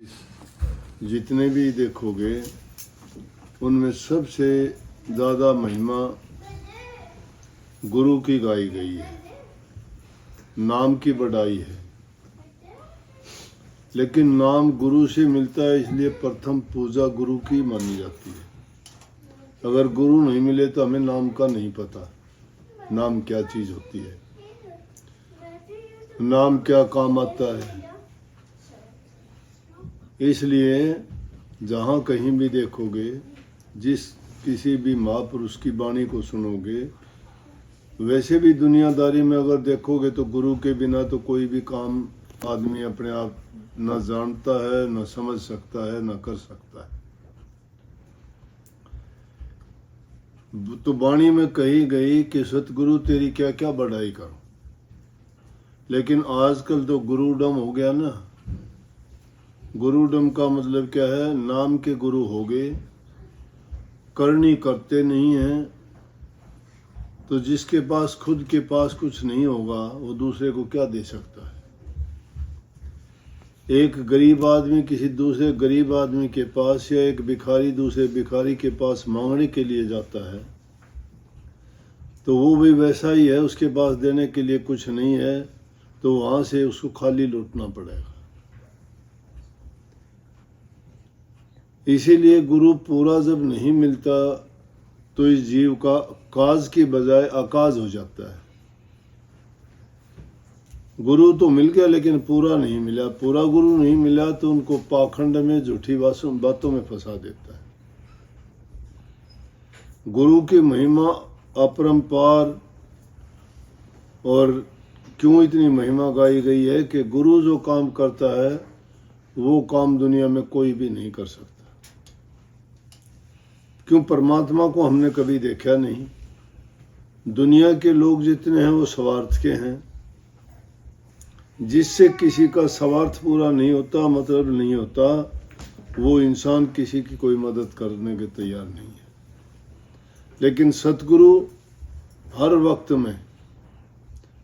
जितने भी देखोगे उनमें सबसे ज़्यादा महिमा गुरु की गाई गई है, नाम की बढ़ाई है। लेकिन नाम गुरु से मिलता है, इसलिए प्रथम पूजा गुरु की मानी जाती है। अगर गुरु नहीं मिले तो हमें नाम का नहीं पता, नाम क्या चीज़ होती है, नाम क्या काम आता है। इसलिए जहाँ कहीं भी देखोगे, जिस किसी भी महापुरुष की वाणी को सुनोगे, वैसे भी दुनियादारी में अगर देखोगे तो गुरु के बिना तो कोई भी काम आदमी अपने आप न जानता है, न समझ सकता है, न कर सकता है। तो वाणी में कही गई कि सतगुरु तेरी क्या क्या बढ़ाई करो। लेकिन आजकल तो गुरुडम हो गया ना। गुरुडम का मतलब क्या है? नाम के गुरु हो गए, करनी करते नहीं हैं। तो जिसके पास खुद के पास कुछ नहीं होगा वो दूसरे को क्या दे सकता है? एक गरीब आदमी किसी दूसरे गरीब आदमी के पास या एक भिखारी दूसरे भिखारी के पास मांगने के लिए जाता है तो वो भी वैसा ही है, उसके पास देने के लिए कुछ नहीं है, तो वहां से उसको खाली लौटना पड़ेगा। इसीलिए गुरु पूरा जब नहीं मिलता तो इस जीव का काज की बजाय अकाज हो जाता है। गुरु तो मिल गया लेकिन पूरा नहीं मिला। पूरा गुरु नहीं मिला तो उनको पाखंड में झूठी बातों में फंसा देता है। गुरु की महिमा अपरंपार, और क्यों इतनी महिमा गाई गई है कि गुरु जो काम करता है वो काम दुनिया में कोई भी नहीं कर सकता। क्यों? परमात्मा को हमने कभी देखा नहीं। दुनिया के लोग जितने हैं वो स्वार्थ के हैं। जिससे किसी का स्वार्थ पूरा नहीं होता, मतलब नहीं होता, वो इंसान किसी की कोई मदद करने के तैयार नहीं है। लेकिन सतगुरु हर वक्त में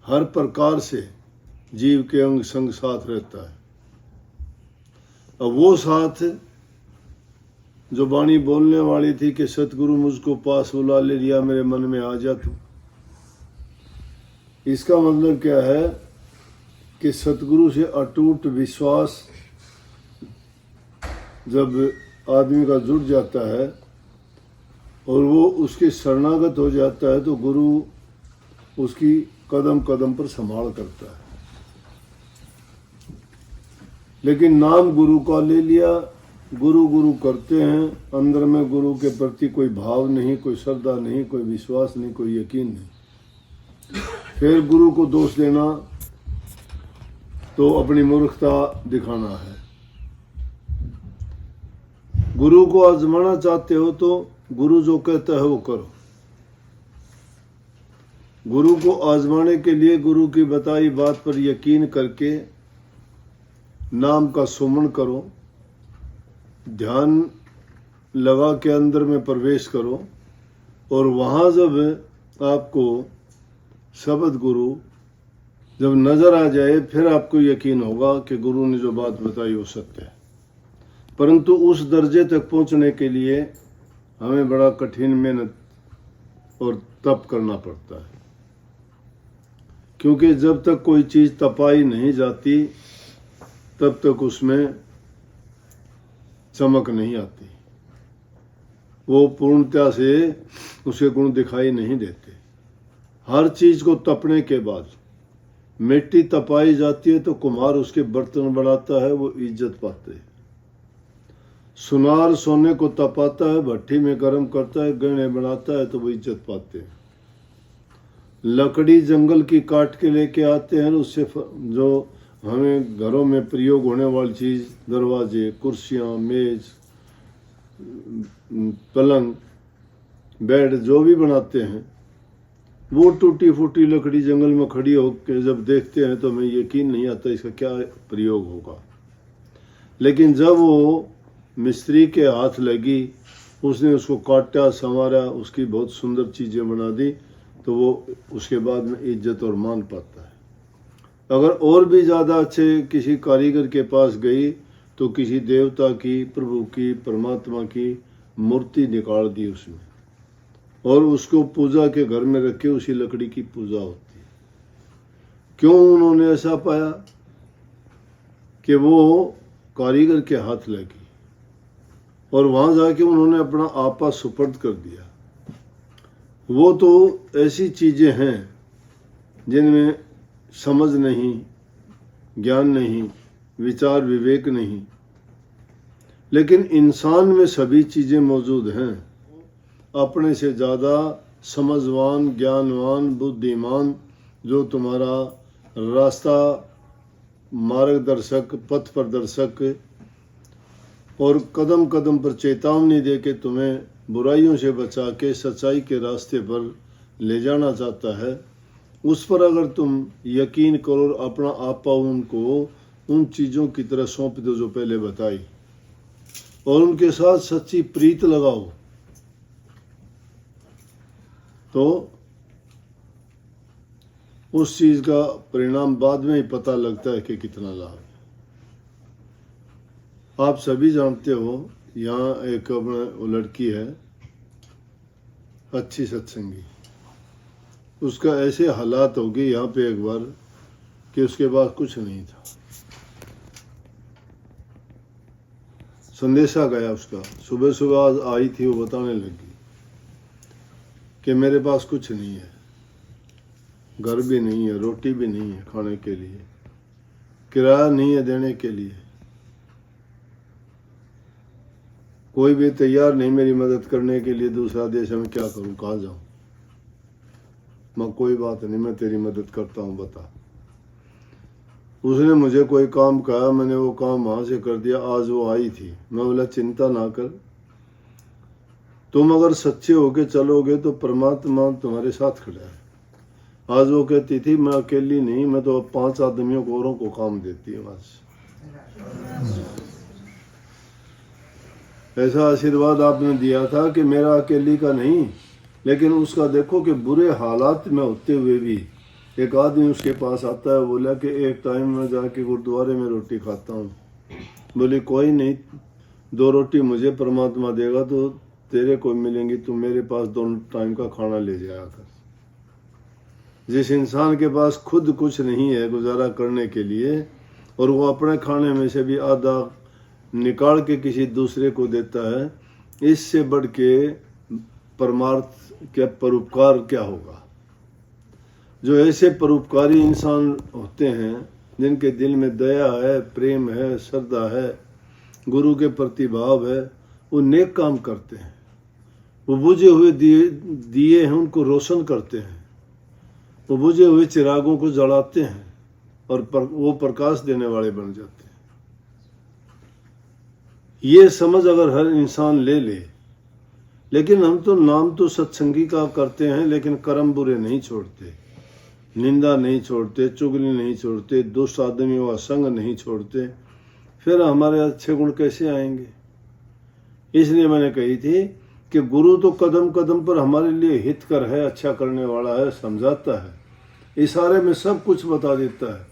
हर प्रकार से जीव के अंग संग साथ रहता है। अब वो साथ जो वाणी बोलने वाली थी कि सतगुरु मुझको पास बुला ले लिया, मेरे मन में आ जा तू, इसका मतलब क्या है कि सतगुरु से अटूट विश्वास जब आदमी का जुड़ जाता है और वो उसके शरणागत हो जाता है तो गुरु उसकी कदम कदम पर संभाल करता है। लेकिन नाम गुरु का ले लिया, गुरु गुरु करते हैं, अंदर में गुरु के प्रति कोई भाव नहीं, कोई श्रद्धा नहीं, कोई विश्वास नहीं, कोई यकीन नहीं। फिर गुरु को दोष देना तो अपनी मूर्खता दिखाना है। गुरु को आजमाना चाहते हो तो गुरु जो कहता है वो करो। गुरु को आजमाने के लिए गुरु की बताई बात पर यकीन करके नाम का सुमन करो, ध्यान लगा के अंदर में प्रवेश करो, और वहाँ जब आपको शब्द गुरु जब नजर आ जाए फिर आपको यकीन होगा कि गुरु ने जो बात बताई वो सत्य है। परंतु उस दर्जे तक पहुंचने के लिए हमें बड़ा कठिन मेहनत और तप करना पड़ता है। क्योंकि जब तक कोई चीज़ तपाई नहीं जाती तब तक उसमें चमक नहीं आती, वो पूर्णता से उसे गुण दिखाई नहीं देते। हर चीज़ को तपने के बाद मिट्टी तपाई जाती है तो कुम्हार उसके बर्तन बनाता है, वो इज्जत पाते हैं। सुनार सोने को तपाता है, भट्टी में गर्म करता है, गहने बनाता है तो वो इज्जत पाते हैं। लकड़ी जंगल की काट के लेके आते हैं, उससे जो हमें घरों में प्रयोग होने वाली चीज़, दरवाजे, कुर्सियाँ, मेज, पलंग, बेड जो भी बनाते हैं, वो टूटी फूटी लकड़ी जंगल में खड़ी होकर जब देखते हैं तो हमें यकीन नहीं आता इसका क्या प्रयोग होगा। लेकिन जब वो मिस्त्री के हाथ लगी, उसने उसको काटा, संवारा, उसकी बहुत सुंदर चीज़ें बना दी, तो वो उसके बाद में इज्जत और मान पाता है। अगर और भी ज़्यादा अच्छे किसी कारीगर के पास गई तो किसी देवता की, प्रभु की, परमात्मा की मूर्ति निकाल दी उसमें, और उसको पूजा के घर में रखे, उसी लकड़ी की पूजा होती है। क्यों उन्होंने ऐसा पाया? कि वो कारीगर के हाथ लगी और वहां जाके उन्होंने अपना आपा सुपर्द कर दिया। वो तो ऐसी चीजें हैं जिनमें समझ नहीं, ज्ञान नहीं, विचार विवेक नहीं, लेकिन इंसान में सभी चीजें मौजूद हैं। अपने से ज्यादा समझवान, ज्ञानवान, बुद्धिमान जो तुम्हारा रास्ता मार्गदर्शक, पथ प्रदर्शक और कदम कदम पर चेतावनी दे के तुम्हें बुराइयों से बचा के सच्चाई के रास्ते पर ले जाना चाहता है, उस पर अगर तुम यकीन करो और अपना आपा उनको उन चीज़ों की तरह सौंप दो जो पहले बताई, और उनके साथ सच्ची प्रीत लगाओ, तो उस चीज का परिणाम बाद में ही पता लगता है कि कितना लाभ है। आप सभी जानते हो, यहाँ एक वो लड़की है अच्छी सत्संगी, उसका ऐसे हालात हो गए यहाँ पे एक बार कि उसके पास कुछ नहीं था। संदेशा गया उसका, सुबह सुबह आज आई थी, वो बताने लगी कि मेरे पास कुछ नहीं है, घर भी नहीं है, रोटी भी नहीं है खाने के लिए, किराया नहीं है देने के लिए, कोई भी तैयार नहीं मेरी मदद करने के लिए। दूसरा देश है, मैं क्या करूं, कहाँ जाऊं? मैं कोई बात नहीं, मैं तेरी मदद करता हूं, बता। उसने मुझे कोई काम कहा, मैंने वो काम वहां से कर दिया। आज वो आई थी, मैं बोला चिंता ना कर, तुम अगर सच्चे होके चलोगे तो परमात्मा तुम्हारे साथ खड़ा है। आज वो कहती थी मैं अकेली नहीं, मैं तो 5 आदमियों को, औरों को काम देती है बस। ऐसा आशीर्वाद आपने दिया था कि मेरा अकेली का नहीं, लेकिन उसका देखो कि बुरे हालात में होते हुए भी एक आदमी उसके पास आता है, बोला कि एक टाइम में जाके गुरुद्वारे में रोटी खाता हूँ। बोली कोई नहीं, 2 रोटी मुझे परमात्मा देगा तो तेरे को मिलेंगी, तुम मेरे पास 2 टाइम का खाना ले जाया कर। जिस इंसान के पास खुद कुछ नहीं है गुजारा करने के लिए, और वो अपने खाने में से भी आधा निकाल के किसी दूसरे को देता है, इससे बढ़ के परमार्थ क्या, परोपकार क्या होगा? जो ऐसे परोपकारी इंसान होते हैं जिनके दिल में दया है, प्रेम है, श्रद्धा है, गुरु के प्रति भाव है, वो नेक काम करते हैं, वो बुझे हुए दिए हैं उनको रोशन करते हैं, वो बुझे हुए चिरागों को जलाते हैं और वो प्रकाश देने वाले बन जाते हैं। ये समझ अगर हर इंसान ले ले, लेकिन हम तो नाम तो सत्संगी का करते हैं, लेकिन कर्म बुरे नहीं छोड़ते, निंदा नहीं छोड़ते, चुगली नहीं छोड़ते, दुष्ट आदमियों का संग नहीं छोड़ते, फिर हमारे अच्छे गुण कैसे आएंगे? इसलिए मैंने कही थी कि गुरु तो कदम कदम पर हमारे लिए हितकर है, अच्छा करने वाला है, समझाता है, इशारे में सब कुछ बता देता है।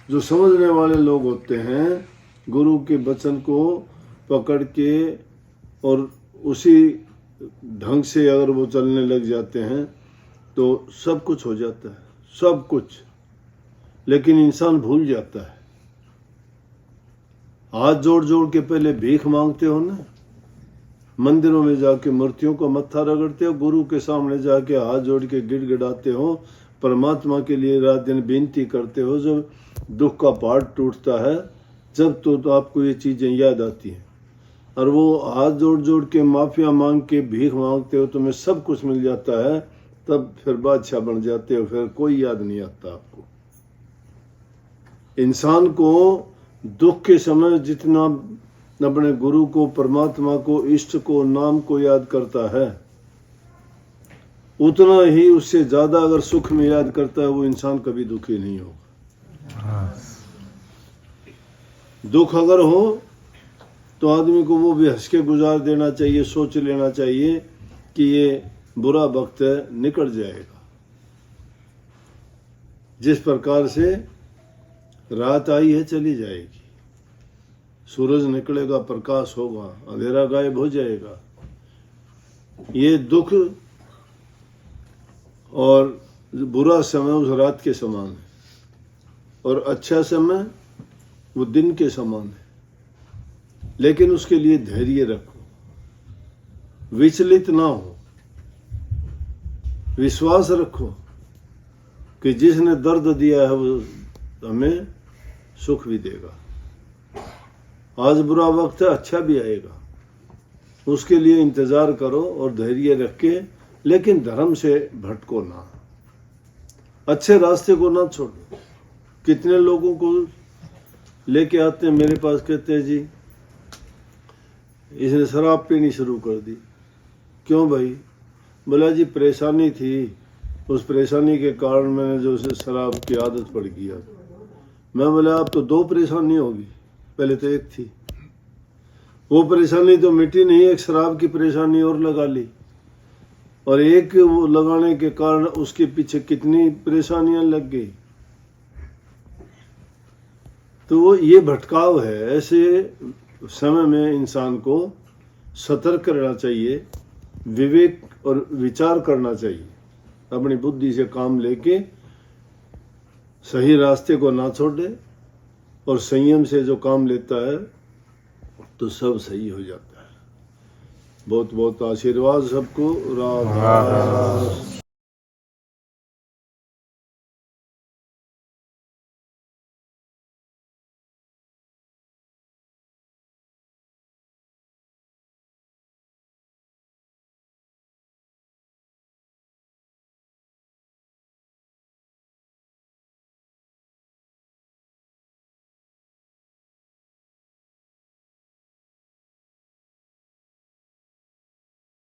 जो समझने वाले लोग होते हैं, गुरु के वचन को पकड़ के और उसी ढंग से अगर वो चलने लग जाते हैं तो सब कुछ हो जाता है, सब कुछ। लेकिन इंसान भूल जाता है। हाथ जोड़ जोड़ के पहले भीख मांगते हो ना, मंदिरों में जाके मूर्तियों को मत्था रगड़ते हो, गुरु के सामने जाके हाथ जोड़ के गिड़गिड़ाते हो, परमात्मा के लिए रात दिन विनती करते हो। जब दुख का पहाड़ टूटता है, जब तो आपको ये चीजें याद आती हैं, और वो हाथ जोड़ जोड़ के माफिया मांग के भीख मांगते हो, तुम्हें सब कुछ मिल जाता है, तब फिर बादशाह बन जाते हो, फिर कोई याद नहीं आता आपको। इंसान को दुख के समय जितना अपने गुरु को, परमात्मा को, इष्ट को, नाम को याद करता है, उतना ही उससे ज्यादा अगर सुख में याद करता है, वो इंसान कभी दुखी नहीं होगा। दुख अगर हो तो आदमी को वो भी हंस के गुजार देना चाहिए, सोच लेना चाहिए कि ये बुरा वक्त है, निकल जाएगा। जिस प्रकार से रात आई है चली जाएगी। सूरज निकलेगा, प्रकाश होगा, अंधेरा गायब हो जाएगा। ये दुख और बुरा समय उस रात के समान है, और अच्छा समय वो दिन के समान है। लेकिन उसके लिए धैर्य रखो, विचलित ना हो, विश्वास रखो कि जिसने दर्द दिया है वो हमें सुख भी देगा। आज बुरा वक्त है, अच्छा भी आएगा, उसके लिए इंतजार करो और धैर्य रख के, लेकिन धर्म से भटको ना, अच्छे रास्ते को ना छोड़ो। कितने लोगों को लेके आते हैं मेरे पास, कहते हैं जी इसने शराब पीनी शुरू कर दी। क्यों भाई? बोला जी परेशानी थी, उस परेशानी के कारण मैंने जो उसे शराब की आदत पड़ गई। मैं बोला अब तो 2 परेशानी होगी, पहले तो एक थी। वो परेशानी तो मिटी नहीं, एक शराब की परेशानी और लगा ली, और एक वो लगाने के कारण उसके पीछे कितनी परेशानियां लग गई। तो ये भटकाव है। ऐसे समय में इंसान को सतर्क रहना चाहिए, विवेक और विचार करना चाहिए, अपनी बुद्धि से काम लेके सही रास्ते को ना छोड़े, और संयम से जो काम लेता है तो सब सही हो जाता है। बहुत बहुत आशीर्वाद सबको। राधा।